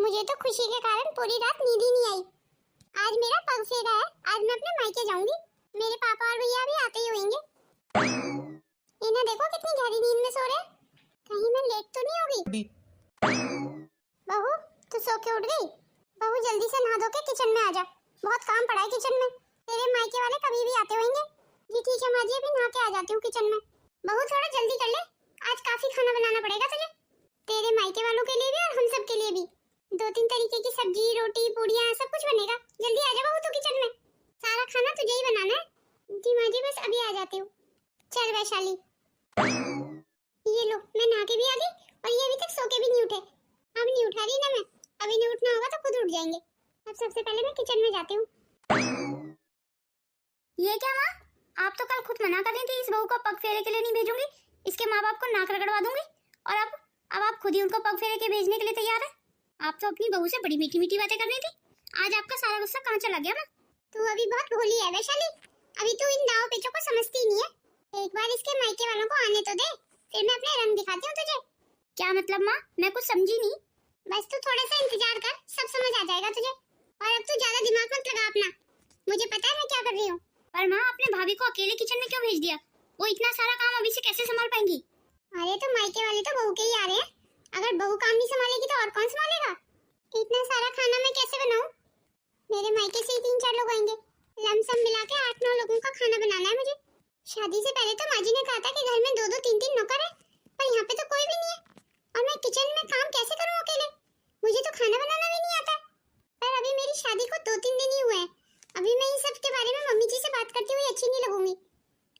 मुझे तो खुशी के कारण पूरी रात नींद ही नहीं आई। आज मेरा पग फेरा है, आज मैं अपने मायके जाऊंगी। मेरे पापा और भैया भी आते ही होंगे। इन्हें देखो कितनी गहरी नींद में सो रहे हैं। कहीं मैं लेट तो नहीं होगी। बहू तू सो के उठ गई? बहू जल्दी से नहा धो के किचन में आ जा, बहुत काम पड़ा है किचन में। तेरे मायके वाले कभी भी आते होंगे। जी ठीक है माँ जी, अभी नहा के आ जाती हूँ किचन में। बहू थोड़ा जल्दी कर ले, आज काफी खाना बनाना पड़ेगा तुझे, तेरे मायके वालों के लिए भी और हम सब के लिए भी। 2-3 तरीके की सब्जी, रोटी, पूड़ियाँ सब कुछ बनेगा। जल्दी आ जा बहू तू किचन में, सारा खाना तुझे ही बनाना है। जी माँ जी बस अभी आ जाती हूँ। चल वैशाली, ये लो मैं नहा के भी आ गई और ये अभी तक सो के भी नहीं उठे। अब नहीं उठा रही ना मैं, अभी नहीं उठना होगा तो खुद उठ जाएंगे। अब सबसे पहले मैं किचन में जाती हूँ। ये क्या माँ, आप तो कल खुद मना कर रही थी इस बहू को पग फेरे के लिए नहीं भेजूंगी, इसके माँ बाप को नाक रगड़वा दूंगी, और अब आप खुद ही उनको पग फेरे के भेजने के लिए तैयार है। आप तो अपनी बहू से बड़ी मीठी मीठी बातें कर रही थी, आज आपका सारा गुस्सा कहाँ चला गया माँ? तू अभी बहुत भोली है वैशाली, अभी तू इन दाव पेचों को समझती नहीं है। एक बार इसके मायके वालों को आने तो दे, फिर मैं अपने रंग दिखाती हूँ तुझे। क्या मतलब माँ, मैं कुछ समझी नहीं। बस तू थोड़ा सा इंतजार कर, सब समझ आ जाएगा तुझे। और अब तू ज्यादा दिमाग मत लगा अपना, मुझे पता है मैं क्या कर रही हूँ। पर माँ अपने भाभी को अकेले किचन में क्यों भेज दिया? वो इतना सारा काम अभी से कैसे संभाल पाएंगी? अरे तो मायके वाले तो बहू के ही आ रहे हैं, अगर बहू काम नहीं संभालेगी तो और कौन संभालेगा? इतना सारा खाना मैं कैसे बनाऊं? मेरे मायके से ही 3-4 लोग आएंगे, लमसम मिला के 8-9 लोगों का खाना बनाना है मुझे। शादी से पहले तो माँ जी ने कहा था कि घर में 2-2 3-3 नौकर है, पर यहाँ पे तो कोई भी नहीं है, और मैं किचन में काम कैसे करूँ अकेले? मुझे तो खाना बनाना भी नहीं आता। पर अभी मेरी शादी को 2-3 दिन ही हुए हैं, अभी मैं इन सब के बारे में मम्मी जी से बात करती हुई अच्छी नहीं लगूंगी।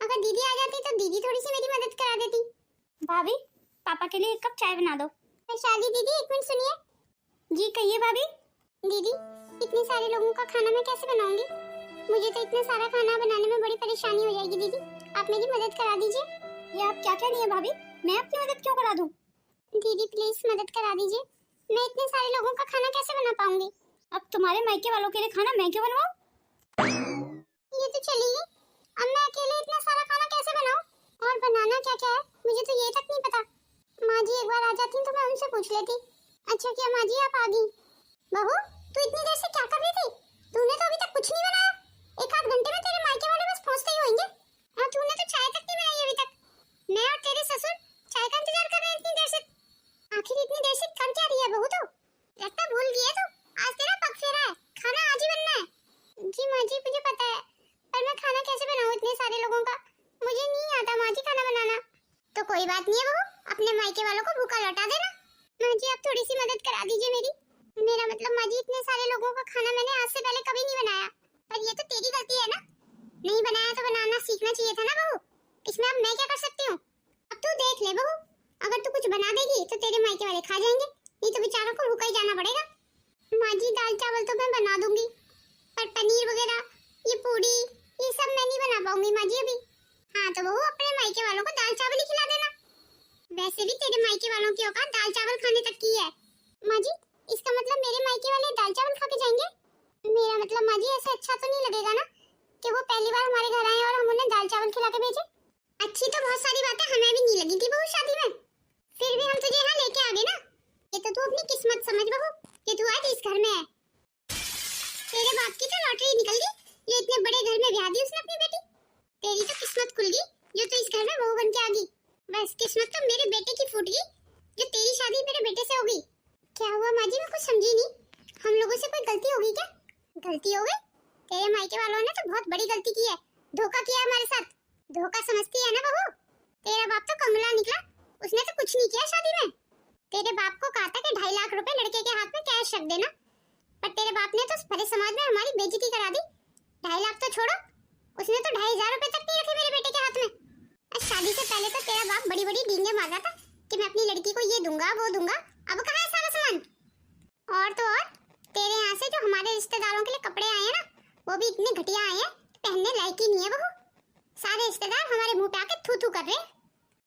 अगर दीदी आ जाती तो दीदी थोड़ी सी मेरी मदद करा देती। भाभी पापा के लिए 1 कप चाय बना दो। वैशाली दीदी 1 मिनट सुनिए। जी कहिए भाभी। दीदी इतने सारे लोगों का खाना मैं कैसे बनाऊंगी? मुझे तो इतना सारा खाना बनाने में बड़ी परेशानी हो जाएगी दीदी, आप मेरी मदद करा दीजिए। ये आप क्या कह रही हैं भाभी, मैं आपकी मदद क्यों करा दूं? दीदी प्लीज मदद करा दीजिए, मैं इतने सारे लोगों का खाना कैसे बना पाऊंगी? अब तुम्हारे मायके वालों के लिए खाना मैं क्यों बनवाऊं? ये तो चली गई, अब मैं अकेले इतना सारा खाना कैसे बनाऊं? और बनाना क्या क्या है मुझे तो ये तक नहीं पता। माँ जी एक बार आ जाती तो मैं उनसे पूछ लेती। अच्छा किया माँ जी आप आ गई। बहू तू इतनी देर से क्या कर रही थी? तूने तो अभी तक कुछ नहीं बनाया, 1-8 घंटे में तेरे मायके वाले बस पहुंचते ही होंगे, और तूने तो चाय तक नहीं बनाई अभी तक। मैं और तेरे ससुर चाय का इंतजार कर रहे हैं इतनी देर से। आखिर इतनी देर से कर क्या रही है बहू? तो लगता भूल गई है तू, आज तेरा पग फेरा है, खाना आज ही बनना है। जी माँ जी मुझे पता है, पर मैं खाना कैसे बनाऊं इतने सारे लोगों का? मुझे नहीं आता माँ जी खाना बनाना। तो कोई बात नहीं है बहू, अपने मायके वालों को भूखा लौटा देना। माँ जी आप थोड़ी सी मदद करा दीजिए मेरी। मेरा मतलब माँ जी इतने सारे लोगों का खाना मैंने आज से पहले कभी नहीं बनाया, पर ये तो तेरी गलती है ना, नहीं बनाया तो बनाना सीखना चाहिए था ना बहू। इसमें अब मैं क्या कर सकती हूँ? अब तू देख ले बहू, अगर तू कुछ बना देगी तो तेरे मायके वाले खा जाएंगे, नहीं तो बेचारों को भूखा ही जाना पड़ेगा। माँ जी दाल चावल तो मैं बना दूंगी, पर पनीर वगैरह ये पूड़ी ये सब मैं नहीं बना पाऊंगी माँ जी अभी। हाँ तो बहू अपने मायके वालों को दाल चावल ही खिला देना, वैसे भी तेरे मायके वालों की औकात दाल चावल खाने तक की है। माँ जी इसका मतलब मेरे मायके वाले दाल चावल खा के जाएंगे? मेरा मतलब माँ जी ऐसे अच्छा तो नहीं लगेगा ना कि वो पहली बार हमारे घर आए और हम उन्हें दाल चावल खिला के भेजे। अच्छी तो बहुत सारी बातें हमें भी नहीं लगी थी बहू शादी में, फिर भी हम तुझे यहाँ लेके आ गए ना। ये तो तू अपनी किस्मत समझ बहू कि तू आज इस घर में है। तेरे बाप की तो लॉटरी निकल गई, ये इतने बड़े घर में ब्याह दी उसने अपनी बेटी। तेरी तो किस्मत खुल गई जो तू इस घर में बहू बन के आ गई। बस किस्मत तो मेरे बेटे की फूट गई जो तेरी शादी मेरे बेटे से हो गई। क्या हुआ माँ जी मैं कुछ समझी नहीं, हम लोगों से कोई गलती हो गई क्या? गलती हो गई? तेरे मायके वालों ने तो बहुत बड़ी गलती की है, धोखा किया हमारे साथ। धोखा समझती है ना बहू? तेरा बाप तो कमला निकला, उसने तो कुछ नहीं किया शादी में। तेरे बाप को कहा था कि 2.5 लाख रुपए लड़के के हाथ में कैश रख देना, पर तेरे बाप ने तो भरे समाज में हमारी बेइज्जती करा दी। 2.5 लाख तो छोड़ो, उसने तो 2,500 रुपए तक नहीं रखे मेरे बेटे के हाथ में। शादी से पहले तो तेरा बाप बड़ी बड़ी डींगे मार रहा था कि मैं अपनी लड़की को ये दूंगा वो दूंगा, अब कहाँ है सारा सामान? और तो और तेरे यहाँ से जो हमारे रिश्तेदारों के लिए कपड़े आए हैं ना, वो भी इतने घटिया आए हैं पहनने लायक ही नहीं है बहू। सारे रिश्तेदार हमारे मुंह पे आके थू थू कर रहे हैं,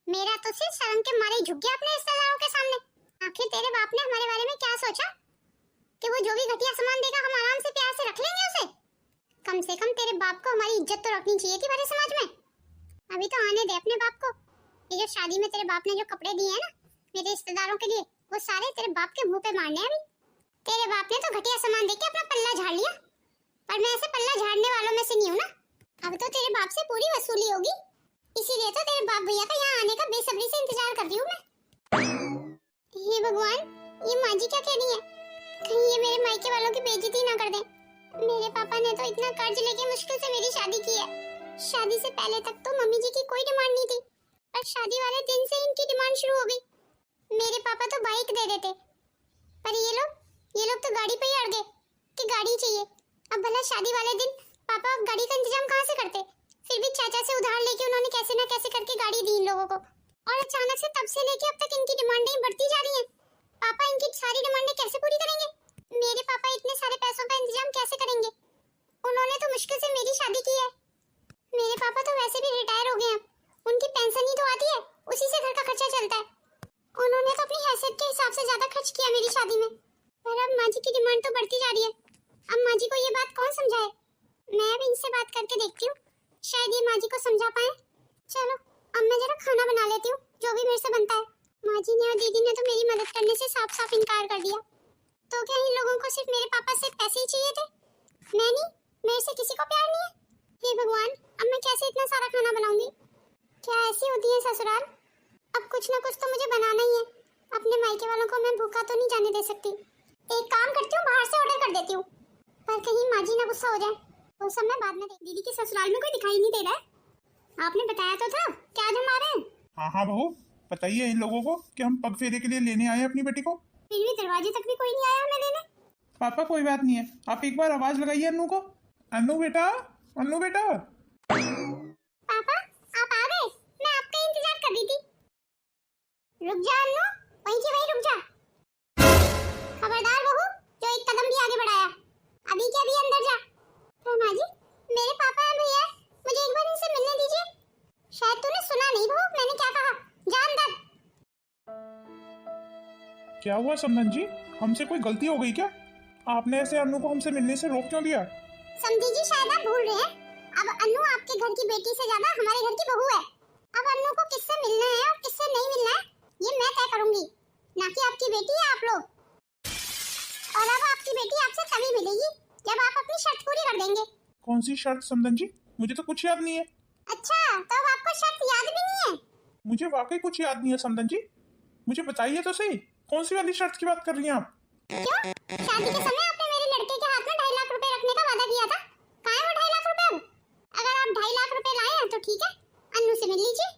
मेरा तो सिर्फ शर्म के मारे झुक गया अपने रिश्तेदारों के सामने। आखिर तेरे बाप ने हमारे बारे में क्या सोचा कि वो जो भी घटिया सामान देगा हम आराम से प्यार से रख लेंगे उसे? कम से कम तेरे बाप को हमारी इज्जत तो रखनी चाहिए थी हमारे समाज में। अभी तो आने दे अपने बाप को। ये जो शादी में तेरे बाप ने जो कपड़े दिए हैं ना मेरे रिश्तेदारों के लिए, वो सारे तेरे बाप के मुंह पे मारने हैं अभी। तेरे बाप ने तो घटिया सामान देके अपना पल्ला झाड़ लिया, पर मैं ऐसे पल्ला झाड़ने वालों में से नहीं हूँ ना। अब तो तेरे बाप से पूरी वसूली होगी, इसीलिए तो तेरे बाप भैया का यहाँ आने का बेसब्री से इंतजार कर रही हूँ मैं। हे भगवान, ये माँ जी क्या कह रही है? कहीं ये मेरे मायके वालों की बेइज्जती ना कर दे। मेरे पापा ने तो इतना कर्ज लेके मुश्किल से मेरी शादी की है। शादी से पहले तक तो मम्मी जी की कोई डिमांड नहीं थी, पर शादी वाले दिन से इनकी डिमांड शुरू हो गई। मेरे पापा तो बाइक दे देते, पर ये लोग तो गाड़ी पे ही अड़ गए कि गाड़ी चाहिए। अब भला शादी वाले दिन पापा गाड़ी का इंतजाम कहाँ से करते? फिर भी चाचा से उधार लेके उन्होंने कैसे ना कैसे करके गाड़ी दी इन लोगों को, और अचानक से तब से लेके अब तक इनकी डिमांडें बढ़ती जा रही हैं। पापा इनकी सारी डिमांडें कैसे पूरी करेंगे? मेरे पापा इतने सारे पैसों का इंतजाम कैसे करेंगे? उन्होंने तो मुश्किल से मेरी शादी की है। मेरे पापा तो वैसे भी रिटायर हो गए हैं, उनकी पेंशन ही तो आती है, उसी से घर का खर्चा चलता है। उन्होंने तो अपनी हैसियत के हिसाब से ज्यादा खर्च किया मेरी शादी में, पर अब माँ जी की डिमांड तो बढ़ती जा रही है। अब माँ जी को ये बात कौन समझाए? मैं अब इनसे बात करके देखती हूँ, शायद ये माँ जी को समझा पाए। चलो अब मैं जरा खाना बना लेती हूँ, जो भी मेरे से बनता है। माँ जी ने और दीदी ने तो मेरी मदद करने से साफ साफ इनकार कर दिया। तो क्या इन लोगों को सिर्फ मेरे पापा से पैसे ही चाहिए थे? मैं नहीं, मेरे से किसी को प्यार नहीं है? हे भगवान, अब मैं कैसे इतना सारा खाना बनाऊंगी? क्या ऐसी होती है ससुराल? अब कुछ ना कुछ तो मुझे बनाना ही है। अपने मायके वालों को मैं भूखा तो नहीं जाने दे सकती। एक काम करती हूँ, बाहर से ऑर्डर कर देती हूँ, पर कहीं माँ जी ना गुस्सा हो जाए। वो सब मैं बाद में देख। दीदी के ससुराल में कोई दिखाई नहीं दे रहा है। आपने बताया तो था क्या आज हम आ रहे हैं? हाँ बहू, बताइए इन लोगों को कि हम पग फेरे के लिए लेने आए अपनी बेटी को। फिर भी दरवाजे तक भी कोई नहीं आया हमें लेने। पापा कोई बात नहीं है, आप एक बार आवाज लगाइए अन्नू को। अन्नू बेटा, अन्नू बेटा। पापा आप आ गए, मैं आपका इंतजार कर रही थी। रुक जा अन्नू, वहीं की वहीं रुक जा। खबरदार बहू, जो एक कदम भी आगे बढ़ाया, अभी के अभी अंदर जा। माँ जी, मेरे पापा हैं भैया, मुझे एक बार इनसे मिलने दीजिए। शायद तूने सुना नहीं बहू, मैंने क्या कहा। जा अंदर। क्या हुआ समधन जी, हमसे कोई गलती हो गई क्या? आपने ऐसे अन्नू को हमसे मिलने से रोक क्यों दिया? समझी जी, शायद आप भूल रहे हैं, अब अन्नू आपके घर की बेटी से ज्यादा हमारे घर की बहू है। अब अन्नू को किससे मिलना है और किससे नहीं मिलना है, ये मैं तय करूंगी, ना कि आपकी बेटी या आप लोग। और अब आपकी बेटी आपसे तभी मिलेगी जब आप अपनी शर्त पूरी कर देंगे। कौन सी शर्त समधन जी? मुझे तो कुछ याद नहीं है। अच्छा, तो अब आपको शर्त याद भी नहीं है? मुझे वाकई कुछ याद नहीं है समधन जी, मुझे बताइए तो सही, कौन सी वाली शर्त की बात कर रही हैं आप? क्यों? शादी के समय आपने मेरे लड़के के हाथ में 2.5 लाख रुपए रखने का वादा किया था। कहाँ है वो 2.5 लाख रुपए? अब अगर आप 2.5 लाख रुपए लाए हैं तो ठीक है, अन्नू से मिल लीजिए।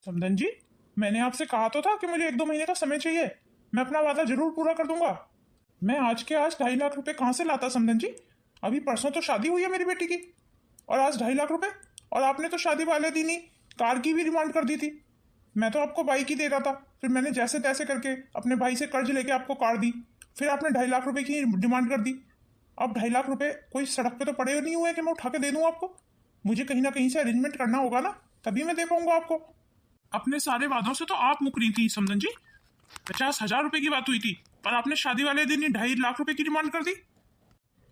समधन जी, मैंने आपसे कहा तो था कि मुझे 1-2 महीने का समय चाहिए, मैं अपना वादा जरूर पूरा कर दूंगा। मैं आज के आज 2.5 लाख रुपए कहाँ से लाता समधन जी? अभी परसों तो शादी हुई है मेरी बेटी की, और आज 2.5 लाख रुपए? और आपने तो शादी वाले दिन ही कार की भी डिमांड कर दी थी। मैं तो आपको बाइक ही दे रहा था, फिर मैंने जैसे तैसे करके अपने भाई से कर्ज लेके आपको कार दी, फिर आपने 2.5 लाख रुपए की डिमांड कर दी। अब 2.5 लाख रुपए कोई सड़क पे तो पड़े नहीं हुए कि मैं उठा के दे दूं आपको। मुझे कहीं ना कहीं से अरेंजमेंट करना होगा ना, तभी मैं दे पाऊंगा आपको। अपने सारे वादों से तो आप मुकरी थी समधन जी। 50,000 रुपए की बात हुई थी, पर आपने शादी वाले दिन ही 2.5 लाख रुपए की डिमांड कर दी।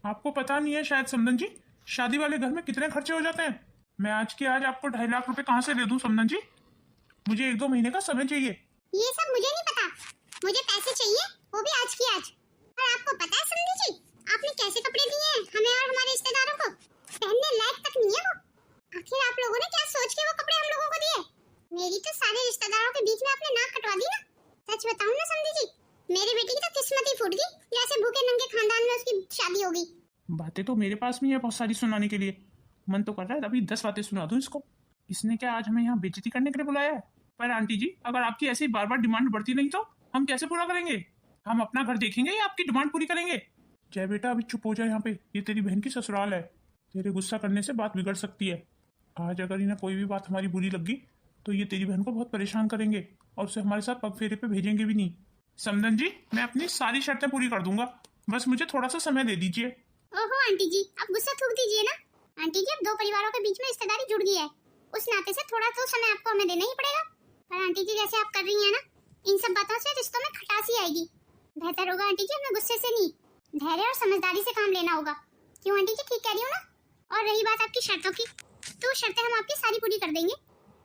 आपको पता नहीं है शायद समधन जी, शादी वाले घर में कितने खर्चे हो जाते हैं। मैं आज के आज आपको 2.5 लाख रुपए कहाँ से दे दूं समधन जी? मुझे 1-2 महीने का समय चाहिए। ये सब मुझे नहीं पता, मुझे पैसे चाहिए, वो भी आज की आज। और आपको पता है समझी जी, आपने कैसे कपड़े दिए हैं हमें और हमारे रिश्तेदारों को? पहनने लायक तक नहीं है वो। आखिर आप लोगों ने क्या सोच के वो कपड़े हम लोगों को दिए? मेरी तो सारे रिश्तेदारों के बीच में आपने नाक कटवा दी ना। सच बताऊं ना समझी जी, मेरी बेटी की तो किस्मत ही फूट गई, जैसे भूखे नंगे खानदान में उसकी शादी होगी। बातें तो मेरे पास भी है बहुत सारी सुनाने के लिए, मन तो कर रहा है अभी 10 बातें सुना दूं इसको। इसने क्या आज हमें यहाँ बेइज्जती करने के लिए बुलाया है? पर आंटी जी, अगर आपकी ऐसी बार बार डिमांड बढ़ती नहीं तो हम कैसे पूरा करेंगे? हम अपना घर देखेंगे या आपकी डिमांड पूरी करेंगे? जय बेटा, अभी चुप हो जाए, यहाँ पे ये तेरी बहन की ससुराल है, तेरे गुस्सा करने से बात बिगड़ सकती है। आज अगर इन्हें कोई भी बात हमारी बुरी लगी तो ये तेरी बहन को बहुत परेशान करेंगे और उसे हमारे साथ पग फेरे पे भेजेंगे भी नहीं। समधन जी, मैं अपनी सारी शर्तें पूरी कर दूंगा, बस मुझे थोड़ा सा समय दे दीजिए। ओहो आंटी जी, अब गुस्सा थूक दीजिए ना। आंटी जी, अब 2 परिवारों के बीच में रिश्तेदारी जुड़ गई है, उस नाते से थोड़ा तो समय आपको हमें देना ही पड़ेगा। पर आंटी जी, जैसे आप कर रही हैं ना, इन सब बातों से रिश्तों में खटास ही आएगी। बेहतर होगा आंटी जी, हमें गुस्से से नहीं, धैर्य और समझदारी से काम लेना होगा। क्यों आंटी जी, ठीक कह रही हूँ ना? और रही बात आपकी शर्तों की, तो शर्तें हम आपकी सारी पूरी कर देंगे।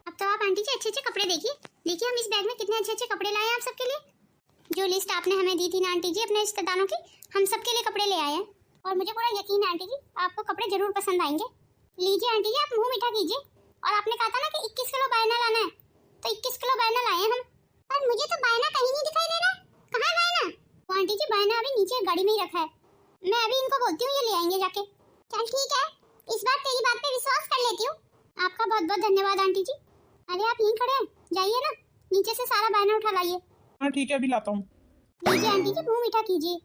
अब तो आप आंटी जी अच्छे अच्छे कपड़े देखिए, देखिए हम इस बैग में कितने अच्छे अच्छे कपड़े लाए हैं आप सबके लिए। जो लिस्ट आपने हमें दी थी ना आंटी जी अपने रिश्तेदारों की, हम सबके लिए कपड़े ले आए हैं और मुझे पूरा यकीन है आंटी जी आपको कपड़े जरूर पसंद आएंगे। लीजिए आंटी जी, आप मुंह मीठा कीजिए। और आपने कहा था ना कि 21 किलो बायना लाना है, तो 21 किलो बायना लाए हैं हम। पर मुझे तो बायना कहीं नहीं दिखाई दे रहा है, कहाँ है बायना? वो आंटी जी बायना अभी नीचे गाड़ी में ही रखा है, मैं अभी इनको बोलती हूँ ये ले आएंगे जाके। चल ठीक है, इस बार तेरी बात पे विश्वास कर लेती हूँ। आपका बहुत बहुत धन्यवाद आंटी जी। अरे आप यहीं खड़े हैं, जाइए ना नीचे से सारा बायना उठा लाइए। हाँ ठीक है, अभी लाता हूँ। लीजिए आंटी जी, मुंह मीठा कीजिए।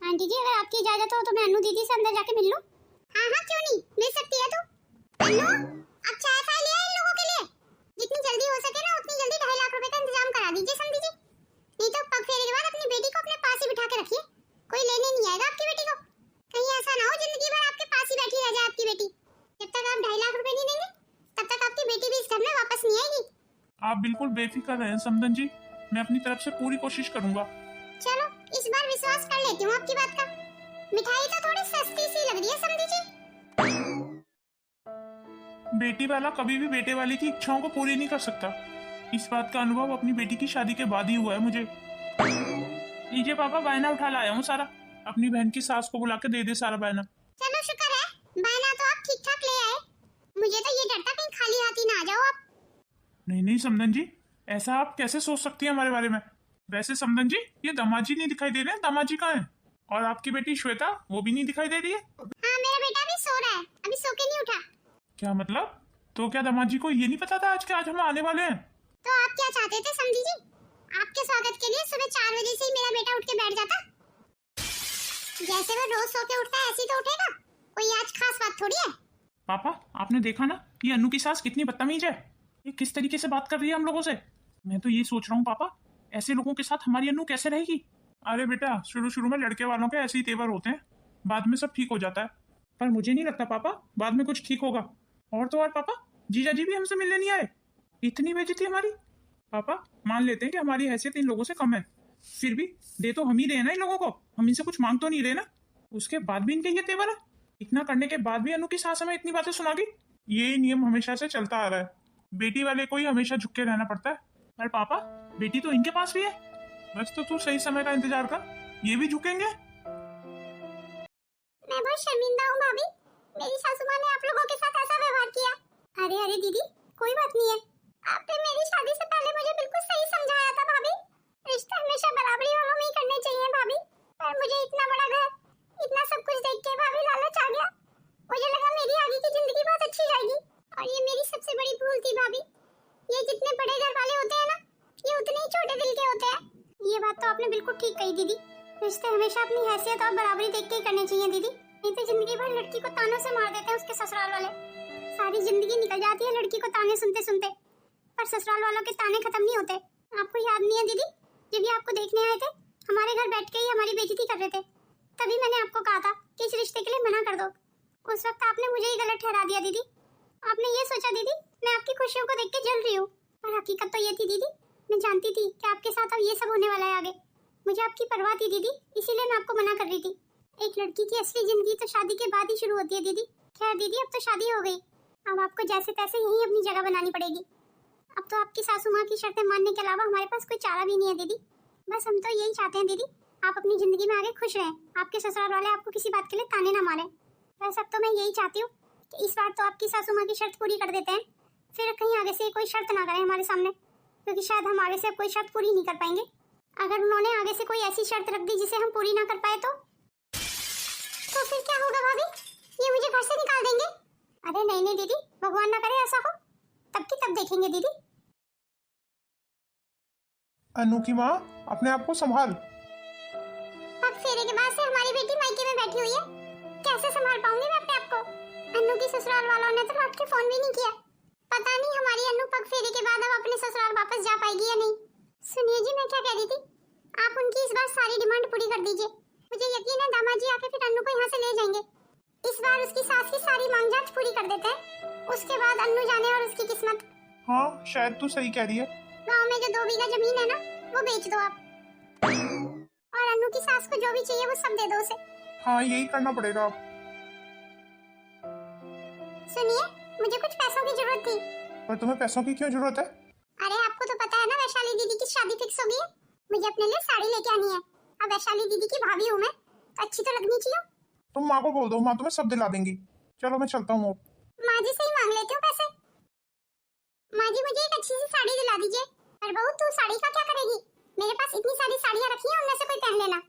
आंटी जी अगर आपकी इजाजत हो तो मैं अनु दीदी से अंदर जाके मिल लूं? हाँ हाँ क्यों नहीं, मिल सकती है तू। अनु अब चाय फाय ले आए इन लोगों के लिए, जितनी जल्दी हो सके ना उतनी जल्दी 2.5 लाख रुपए का इंतजाम करा दीजिए समझी जी। नहीं तो पग फेरे के बाद अपनी बेटी को अपने पास ही बिठा के रखिए, कोई लेने नहीं आएगा आपकी बेटी को। कहीं ऐसा ना हो जिंदगी भर आपके पास ही बैठी रह जाए आपकी बेटी। जब तक आप 2.5 लाख रुपए नहीं देंगे तब तक आपकी बेटी भी इस घर में वापस नहीं आएगी। आप बिल्कुल बेफिक्र रहें समदन जी, मैं अपनी तरफ से पूरी कोशिश करूंगा। चलो इस बार विश्वास कर लेती हूँ आपकी बात का। मिठाई तो थोड़ी सस्ती सी लग रही है समझी जी। बेटी वाला कभी भी बेटे वाले की इच्छाओं को पूरी नहीं कर सकता। इस बात का अनुभव अपनी बेटी की शादी के बाद ही हुआ है मुझे। लीजिए पापा, बायना उठा लाया हूँ सारा। अपनी बहन की सास को बुला के दे दे सारा बायना। चलो शुक्र है, बायना तो आप ठीक ठाक ले आए। मुझे तो ये डर था कहीं खाली हाथ ही ना आ जाओ आप। नहीं नहीं समदन जी, ऐसा आप कैसे सोच सकती हैं हमारे बारे में? वैसे समदन जी, ये दामाजी नहीं दिखाई दे रहे हैं, दामाजी कहाँ हैं? और आपकी बेटी श्वेता, वो भी नहीं दिखाई दे रही है। हाँ मेरा बेटा भी सो रहा है, अभी सो के नहीं उठा। क्या मतलब? तो क्या दामाजी को ये नहीं पता था आज हम आने वाले हैं? तो आप क्या चाहते थे समझी जी? आपके स्वागत के लिए सुबह 4 बजे से ही मेरा बेटा उठ के बैठ जाता। जैसे वो रोज सो के उठता है ऐसे तो उठेगा, कोई आज खास बात थोड़ी है। पापा आपने देखा ना, ये अनु की सास कितनी बदतमीज है। ये किस तरीके से बात कर रही है हम लोगों से। मैं तो ये सोच रहा हूँ पापा, ऐसे लोगों के साथ हमारी अनु कैसे रहेगी? अरे बेटा, शुरू शुरू में लड़के वालों के ऐसे ही तेवर होते हैं, बाद में सब ठीक हो जाता है। पर मुझे नहीं लगता पापा बाद में कुछ ठीक होगा। और तो और पापा, जीजा जी भी हमसे मिलने नहीं आए। इतनी बेइज्जती हमारी। पापा मान लेते हैं कि हमारी हैसियत इन लोगों से कम है, फिर भी दे तो हम ही रहे ना इन लोगों को, हम इनसे कुछ मांग तो नहीं रहे ना। उसके बाद भी इनके ये तेवर है। इतना करने के बाद भी अनु की सास हमें इतनी बातें सुना गई। ये नियम हमेशा से चलता आ रहा है, बेटी वाले को ही हमेशा झुक के रहना पड़ता है। पर पापा बेटी तो इनके पास भी है, बस तो तू सही समय का इंतजार कर, ये भी झुकेंगे। मैं बहुत शर्मिंदा हूँ भाभी, मेरी सासू माँ ने आप लोगों के साथ ऐसा व्यवहार किया। अरे अरे दीदी कोई बात नहीं है, आपने मेरी शादी से पहले मुझे बिल्कुल सही समझाया था भाभी। रिश्ते हमेशा बराबरी वालों में ही करने चाहिए भाभी। पर मुझे इतना बड़ा घर, इतना सब कुछ देख के भाभी लालच आ गया। मुझे लगा मेरी आगे की जिंदगी बहुत अच्छी जाएगी, और ये मेरी सबसे बड़ी भूल थी भाभी। ये जितने बड़े घर वाले होते हैं ना, ये उतने ही छोटे दिल के होते हैं। ये बात तो आपने बिल्कुल ठीक कही दीदी। रिश्ते हमेशा अपनी हैसियत और बराबरी देख के ही करने चाहिए दीदी, नहीं तो जिंदगी भर लड़की को तानों से मार देते हैं उसके ससुराल वाले। सारी जिंदगी निकल जाती है लड़की को ताने सुनते सुनते, पर ससुराल वालों के ताने खत्म नहीं होते। आपको याद नहीं है दीदी, जब ये आपको देखने आए थे, हमारे घर बैठ के ही हमारी बेइज्जती कर रहे थे, तभी मैंने आपको कहा था कि इस रिश्ते के लिए मना कर दो। उस वक्त आपने मुझे ही गलत ठहरा दिया दीदी। आपने ये सोचा दीदी मैं आपकी खुशियों को देख के जल रही हूँ, पर हकीकत तो ये थी दीदी, मैं जानती थी कि आपके साथ अब ये सब होने वाला है आगे। मुझे आपकी परवाह थी दीदी, इसीलिए मैं आपको मना कर रही थी। एक लड़की की असली जिंदगी तो शादी के बाद ही शुरू होती है दीदी। खैर दीदी अब तो शादी हो गई, अब आपको जैसे तैसे यही अपनी जगह बनानी पड़ेगी। अब तो आपकी सासू माँ की शर्तें मानने के अलावा हमारे पास कोई चारा भी नहीं है दीदी। बस हम तो यही चाहते हैं दीदी, आप अपनी जिंदगी में आगे खुश रहें, आपके ससुराल वाले आपको किसी बात के लिए ताने ना मारें। बस अब तो मैं यही चाहती हूँ कि इस बार तो आपकी सासू माँ की शर्त पूरी कर देते हैं, फिर कहीं आगे से कोई शर्त ना करें हमारे सामने, क्योंकि शायद हम आगे से अब कोई शर्त पूरी नहीं कर पाएंगे। अगर उन्होंने आगे से कोई ऐसी शर्त रख दी जिसे हम पूरी ना कर पाए तो फिर क्या होगा भाभी? ये मुझे घर से निकाल देंगे? अरे नहीं नहीं दीदी, भगवान ना करे ऐसा हो, तब की तब देखेंगे दीदी। अनु की माँ, अपने आप को संभाल। पग फेरे के बाद से हमारी बेटी मायके में बैठी हुई है, कैसे संभाल पाऊंगी मैं अपने आप को? अनु की ससुराल वालों ने तो लौट के फोन भी नहीं किया। पता नहीं हमारी अनु पग फेरे के बाद अब अपने ससुराल वापस जा पाएगी या नहीं। सुनिए जी, मैं क्या कह रही थी, आप उनकी इस बार सारी डिमांड पूरी कर दीजिए। मुझे यकीन है दामाजी आके फिर अनु को यहाँ से ले जाएंगे। इस बार उसकी सास की सारी मांग जांच पूरी कर देते हैं, उसके बाद अनु जाने और उसकी किस्मत। हाँ शायद तू सही कह रही है। गाँव में जो 2 बीघा जमीन है ना, वो बेच दो आप, और अनु की सास को जो भी चाहिए वो सब दे दो उसे। हाँ यही करना पड़ेगा अब। सुनिए, मुझे कुछ पैसों की जरूरत थी। पर तुम्हें पैसों की क्यों जरूरत है? अरे आपको तो पता है ना, वैशाली दीदी की शादी फिक्स हो गई है। मुझे अपने लिए साड़ी लेके आनी है। अब वैशाली दीदी की भाभी हूँ मैं, तो अच्छी तो लगनी चाहिए। तुम माँ को बोल दो, माँ तुम्हें सब दिला देंगी। चलो मैं चलता हूँ। माँ जी से ही मांग लेती हूँ पैसे। माँ जी मुझे एक अच्छी सी साड़ी दिला दीजिए। पर बहू तू साड़ी का क्या करेगी? मेरे पास इतनी सारी साड़ियाँ रखी हैं, उनमें से कोई पहन लेना।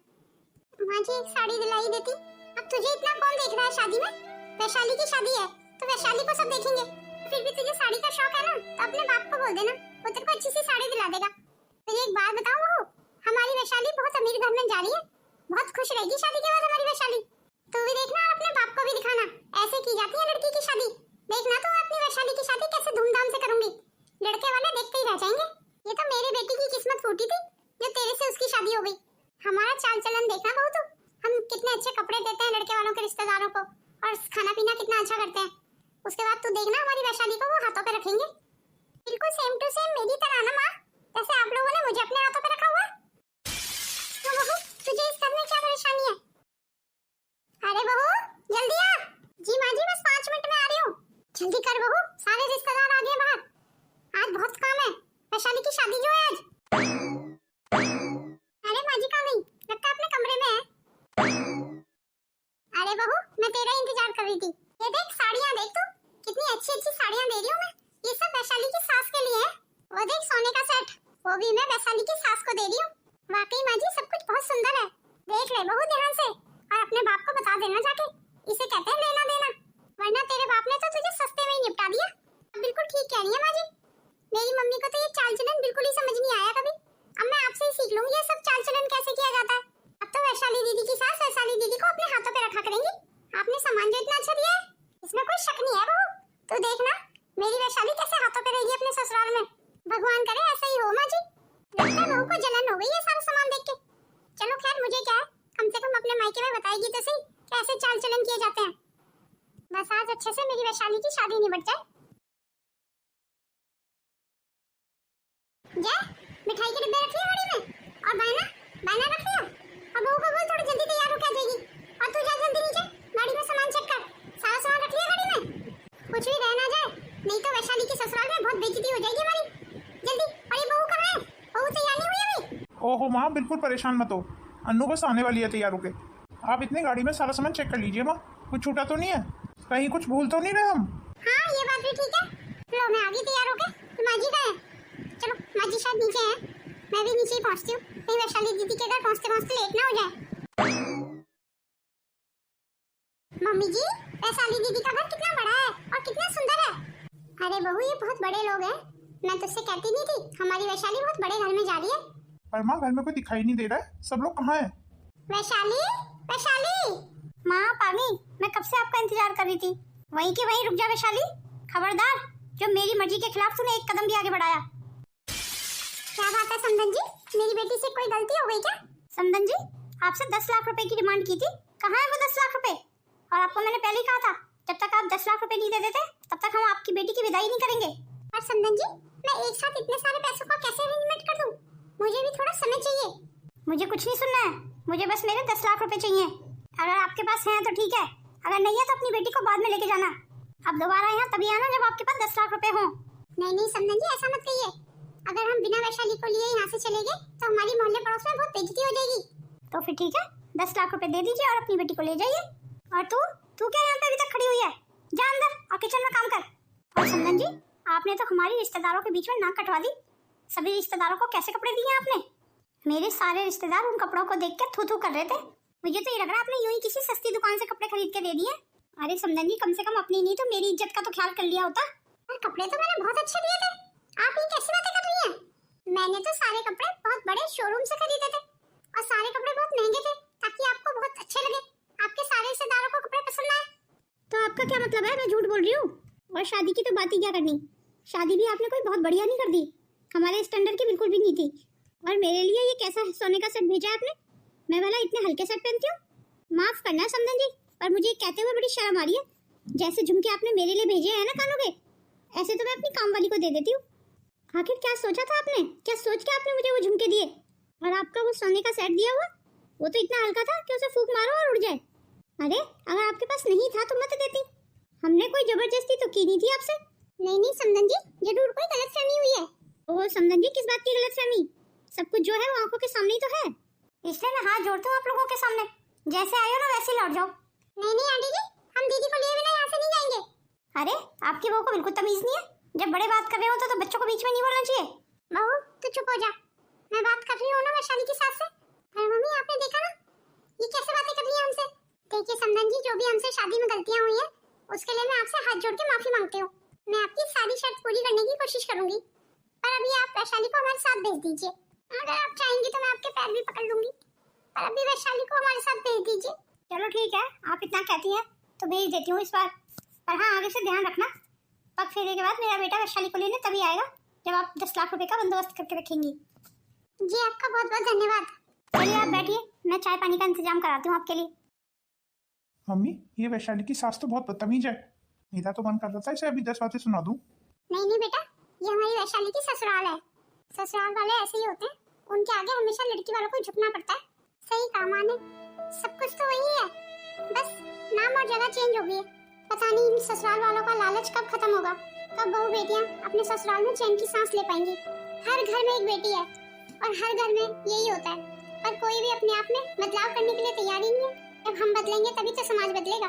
माँ जी एक साड़ी दिलाई देती। अब तुझे इतना कौन देख रहा है शादी में? वैशाली की शादी है तो वैशाली को सब देखेंगे। फिर भी तुझे साड़ी का शौक है ना, तो अपने बाप को बोल देना, वो तेरे को अच्छी सी साड़ी दिला देगा। फिर एक बात बताऊं बहू, हमारी वैशाली बहुत अमीर घर में जा रही है, बहुत खुश रहेगी शादी के बाद हमारी वैशाली। तू भी देखना और अपने बाप को भी दिखाना, ऐसे की जाती है लड़की की शादी। देखना तू अपनी वैशाली की शादी कैसे धूमधाम से करूंगी, लड़के वाले देखते ही रह जाएंगे। ये तो मेरी बेटी की किस्मत फूटी थी जो तेरे से उसकी शादी हो गई। हमारा चाल चलन देखना बहू तू, हम कितने अच्छे कपड़े देते हैं लड़के वालों के रिश्तेदारों को, और खाना पीना कितना अच्छा करते हैं। उसके बाद तू देखना हमारी वैशाली को वो हाथों पे रखेंगे, बिल्कुल सेम टू सेम मेरी तरह ना माँ, जैसे आप लोगों ने मुझे अपने हाथों पे रखा हुआ। तो बहू तुझे इस घर में क्या परेशानी है? अरे बहू जल्दी आ। जी माँ जी बस 5 मिनट में आ रही हूँ। जल्दी कर बहू, सारे रिश्तेदार आ गए बाहर, आज बहुत काम है, वैशाली की शादी जो है आज। अरे माँ जी कहाँ गई? लगता है अपने कमरे में है। अरे बहू मैं तेरा इंतजार कर रही थी। ये देख साड़ियाँ देख तू, कितनी अच्छी अच्छी साड़ियाँ दे रही हूँ मैं। ये सब वैशाली की सास के लिए है। वो देख सोने का सेट, वो भी मैं वैशाली की सास को दे रही हूँ। वाकई माँ जी सब कुछ बहुत सुंदर है, देख ले बहू ध्यान से, और अपने बाप को बता देना जाके, इसे कहते हैं लेना देना, वरना तेरे बाप ने तो तुझे सस्ते में ही निपटा दिया। बिल्कुल ठीक कह रही है माँ जी, मेरी मम्मी को तो ये चाल चलन बिल्कुल ही समझ नहीं आया कभी। अब मैं आपसे ही सीख लूंगी ये सब चाल चलन कैसे किया जाता है। अब तो वैशाली दीदी की सास वैशाली दीदी को अपने हाथों पे रखा करेंगी। आपने सामान जो इतना अच्छा दिया है, इसमें कोई शक नहीं है बहू। तो देखना मेरी वैशाली कैसे हाथों पे रहेगी अपने ससुराल में। भगवान करे ऐसा ही हो माँ जी। लगता है बहू को जलन हो गई है सारा सामान देख के। चलो खैर मुझे क्या है, कम से कम अपने मायके में बताएगी तो सही कैसे चाल चलन किए जाते हैं। बस आज अच्छे से मेरी वैशाली की शादी निपट जाए। जय मिठाई के डिब्बे रख लिया गाड़ी में, और बायना रख लिया। अब बहू को बोल थोड़ी जल्दी तैयार होकर आ जाएगी, और तू जा जल्दी नीचे गाड़ी में सामान चेक कर, सारा सामान रख लिया गाड़ी में, कुछ भी रह ना जाए, नहीं तो वैशाली की ससुराल में बहुत बेइज्जती हो जाएगी हमारी। जल्दी। और ये बहू कहाँ है? बहू तैयार नहीं हुई अभी? ओहो माँ बिल्कुल परेशान मत हो, अन्नू बस आने वाली है तैयार होके। आप इतनी गाड़ी में सारा सामान चेक कर लीजिए माँ, कुछ छूटा तो नहीं है, कहीं कुछ भूल तो नहीं रहे हम। हाँ ये बात भी ठीक है। लो मैं आ गई तैयार होके। तो माँ जी कहाँ है? चलो माँ जी शायद नीचे हैं, मैं भी नीचे ही पहुँचती हूँ, कहीं वैशाली दीदी के घर पहुँचते पहुँचते लेट ना हो जाए। मम्मी जी वैशाली दीदी का घर कितना बड़ा है और कितना सुंदर है। अरे बहू ये बहुत बड़े लोग हैं, मैं तुझसे कहती नहीं थी हमारी वैशाली बहुत बड़े घर में जा रही है। पर माँ घर में कोई दिखाई नहीं दे रहा है, सब लोग कहाँ हैं? वैशाली वैशाली। माँ पानी, मैं कब से आपका इंतजार कर रही थी। वहीं के वहीं रुक जा वैशाली, खबरदार जो मेरी मर्जी के खिलाफ तूने एक कदम भी आगे बढ़ाया। क्या बात है समधन जी, मेरी बेटी से कोई गलती हो गई क्या? समधन जी आपसे 10 लाख रुपए की डिमांड की थी, कहाँ है वो 10 लाख रुपए? और आपको मैंने पहले ही कहा था जब तक आप 10 लाख रुपए नहीं दे देते तब तक हम आपकी बेटी की विदाई नहीं करेंगे। और समधन जी मैं एक साथ इतने सारे पैसों का कैसे अरेंजमेंट कर दूं? मुझे भी थोड़ा समय चाहिए। मुझे कुछ नहीं सुनना है, मुझे बस मेरे 10 लाख रुपए चाहिए। अगर आपके पास है तो ठीक है, अगर नहीं है तो अपनी बेटी को बाद में लेके जाना। आप दोबारा यहाँ तभी आना जब आपके पास 10 लाख रुपए हो। नहीं समधन जी ऐसा मत कहिए, अगर हम बिना वैशाली को लिए यहाँ से चले गए तो हमारी मोहल्ले पड़ोस में बहुत बेइज्जती हो जाएगी। तो फिर ठीक है 10 लाख रुपए दे दीजिए और अपनी बेटी को ले जाइए। और तू क्या यहाँ पे अभी तक खड़ी हुई है? जा अंदर और किचन में काम कर। और समधन जी आपने तो हमारी रिश्तेदारों के बीच में नाक कटवा दी। सभी रिश्तेदारों को कैसे कपड़े दिए आपने? मेरे सारे रिश्तेदार उन कपड़ों को देख कर थू कर रहे थे। मुझे तो ये लग रहा है आपने यूं ही किसी सस्ती दुकान से कपड़े खरीद के दे दिए। अरे समधन जी कम से कम अपनी नहीं तो मेरी इज्जत का तो ख्याल कर लिया होता। और कपड़े तो मैंने बहुत अच्छे दिए थे, आप ये कैसी बातें कर रही हैं? मैंने तो सारे कपड़े बहुत बड़े शोरूम से खरीदे थे और सारे कपड़े बहुत महंगे थे ताकि आपको बहुत अच्छे लगे, आपके सारे रिश्तेदारों को कपड़े पसंद आए। तो आपका क्या मतलब है मैं झूठ बोल रही हूँ? और शादी की तो बात ही क्या करनी, शादी भी आपने कोई बहुत बढ़िया नहीं कर दी, हमारे स्टैंडर्ड की बिल्कुल भी नहीं थी। और मेरे लिए ये कैसा सोने का सेट भेजा है आपने? मैं भला इतने हल्के सेट पहनती हूँ? माफ करना समधन जी पर मुझे कहते हुए बड़ी शर्म आ रही है। जैसे झुमके आपने मेरे लिए भेजे हैं ना कानों के, ऐसे तो मैं अपनी काम वाली को दे देती हूँ। आखिर क्या सोचा था आपने, क्या सोच के आपने मुझे वो झुमके दिए? और आपका वो सोने का सेट दिया हुआ वो तो इतना हल्का था कि उसे फूंक मारो और उड़ जाए। अरे अगर आपके पास नहीं था तो मत देती, हमने कोई जबरदस्ती तो की नहीं थी आपसे। नहीं समधन जी जरूर कोई गलतफहमी हुई है। ओह समधन जी किस बात की गलतफहमी? सब कुछ जो है वो आंखों के सामने ही तो है, इसलिए मैं हाथ जोड़ती हूँ आप लोगों के सामने, जैसे आए हो ना वैसे लौट जाओ। नहीं नहीं आंटी जी, हम दीदी को लिए बिना यहाँ से नहीं जाएंगे। अरे आपकी बहू को बिल्कुल तमीज नहीं है, जब बड़े बात कर रहे हो तो बच्चों को बीच में नहीं बोलना चाहिए। बहू तू चुप हो जा, मैं बात कर रही हूँ ना वैशाली की सास से। अरे मम्मी आपने देखा ना ये कैसे बातें कर रही है हमसे। देखिए समधन जी, जो भी हमसे शादी में गलतियाँ हुई है उसके लिए मैं आपसे हाथ जोड़ के माफी मांगती हूँ। मैं आपकी सारी शर्त पूरी करने की कोशिश करूंगी, पर अभी आप वैशाली को हमारे साथ भेज दीजिए। अगर आप चाहेंगी तो मैं आपके पैर भी पकड़ लूंगी, पर अभी वैशाली को हमारे साथ भेज दीजिए। चलो ठीक है, आप इतना कहती हैं तो भेज देती हूँ इस बार, पर हाँ आगे से ध्यान रखना, पग फेरे के बाद मेरा बेटा वैशाली को लेने तभी आएगा जब आप 10 लाख रुपए का बंदोबस्त करके रखेंगी। जी आपका बहुत बहुत धन्यवाद। चलिए आप बैठिए, मैं चाय पानी का इंतजाम कराती हूँ आपके लिए। मम्मी ये वैशाली की सास तो बहुत बदतमीज है, मेरा तो मन कर रहा था इसे अभी 10 बातें सुना दूं। नहीं नहीं बेटा, ये हमारी वैशाली की ससुराल है, ससुराल वाले ऐसे ही होते हैं, उनके आगे हमेशा लड़की वालों को झुकना पड़ता है। सही कहा माँ ने, सब कुछ तो वही है, बस नाम और जगह चेंज हो गई है। पता नहीं इन ससुराल वालों का लालच कब खत्म होगा, कब बहू बेटियां अपने ससुराल में चैन की सांस ले पाएंगी। हर घर में एक बेटी है और हर घर में यही होता है, पर कोई भी अपने आप में बदलाव करने के लिए तैयार ही नहीं है। जब हम बदलेंगे तभी तो समाज बदलेगा।